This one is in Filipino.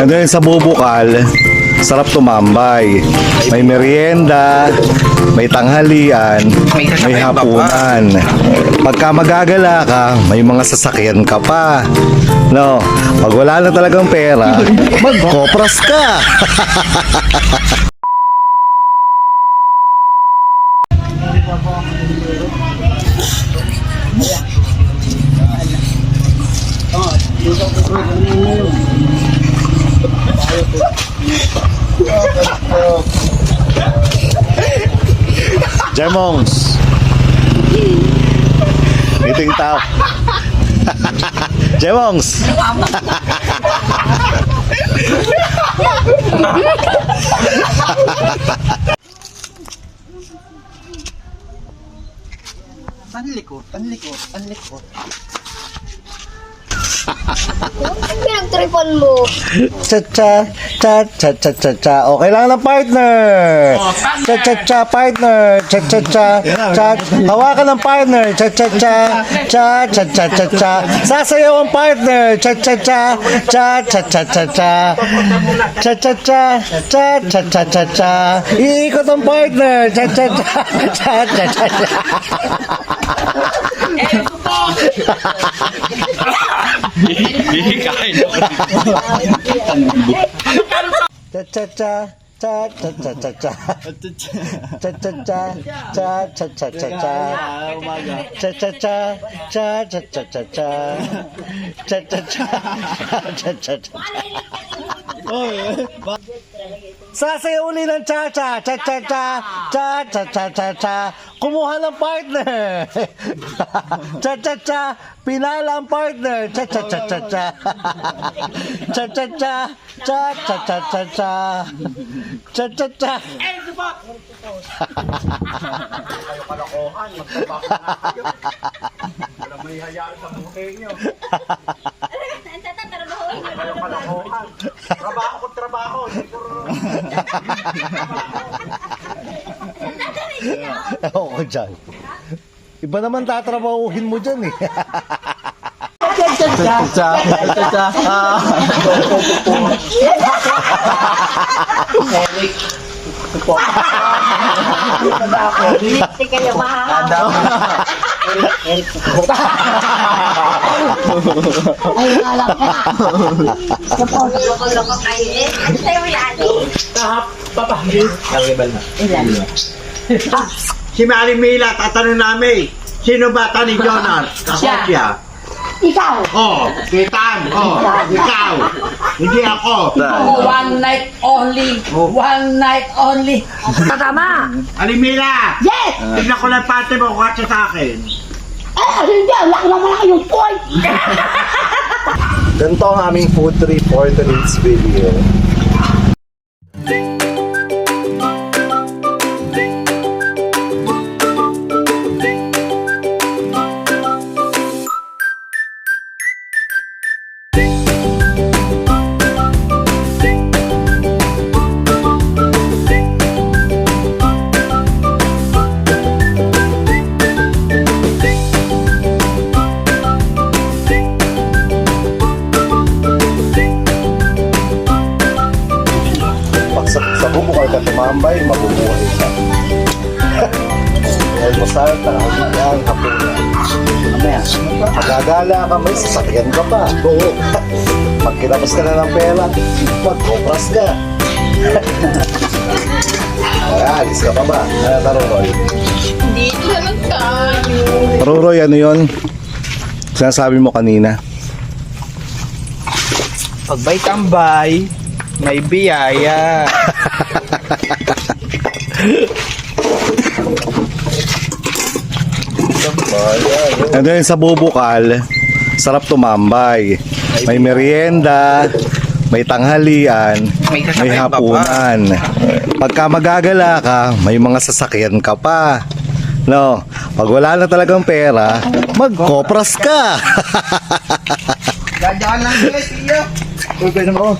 Nandun sa bubukal, sarap tumambay. May merienda, may tanghalian, may hapunan. Pagka magagala ka, may mga sasakyan ka pa. No, pag wala na talagang pera, magkopras ka. Jemongs, meeting tao. Jemongs. Panlikot. Pinagtripon mo. Cha-cha, cha-cha-cha-cha-cha. Okay lang ng partner. Cha-cha-cha, partner. Cha-cha-cha, cha. Hawakan ng partner. Cha-cha-cha, cha-cha-cha-cha-cha. Sasayaw ang partner. Cha-cha-cha, cha-cha-cha-cha-cha. Cha-cha-cha, cha-cha-cha-cha-cha. Iikot ang partner. Cha-cha-cha, cha-cha-cha-cha. Kain ako. Cha-cha-cha, cha-cha-cha-cha-cha. Cha-cha-cha, cha-cha-cha-cha-cha. Cha-cha-cha, cha-cha-cha-cha-cha. Cha-cha-cha, cha-cha-cha-cha. Sasayaw uli ng cha-cha, cha-cha-cha, cha-cha-cha-cha-cha. Kumuha ng partner. Cha-cha-cha, pinala ang partner. Cha-cha-cha-cha-cha. Cha-cha-cha, cha-cha-cha-cha-cha. Cha-cha-cha. Kayo kalokohan, magtrabaho na kayo. Wala may hayaan sa buhay nyo. Kayo kalokohan. Trabaho ko trabaho. Ewan ko dyan. Iba naman tatrabahuhin mo dyan eh. Hindi kayo mahahap. Ay, alam ka. Loko-loko kayo eh. Tayo yan. Si Mary Mila, tatanong namin, sino ba ta ni Jonas? Kakopya. Ikaw. Oh, kitan. Oh, ikaw. Hindi ako. One night only. One night only. Tama. Alimila! Yes! Tignan ko lang pati mo kung katsa sa akin. Hindi. Wala naman kayong point. Ganito ang aming food trip for today's video. Sa bubukal ka tumambay, mabubuhay ka. Almusal, tanghalian, hapunan. Magagala ka, may sasakyan ka pa. Oo. Pag kinapos ka na ng pera, magkopras ka. Alis ka pa ba? Ano, Taruroy? Hindi naman tayo. Taruroy, ano yun? Sinasabi mo kanina. Pag may tambay, may biyaya. Nandun sa bubukal, sarap tumambay. May merienda, may tanghalian, may hapunan. Pagka magagala ka, may mga sasakyan ka pa. No, pag wala na talagang pera, magkopras ka. Dadaan lang guys, iyo. Uy, pwede mo.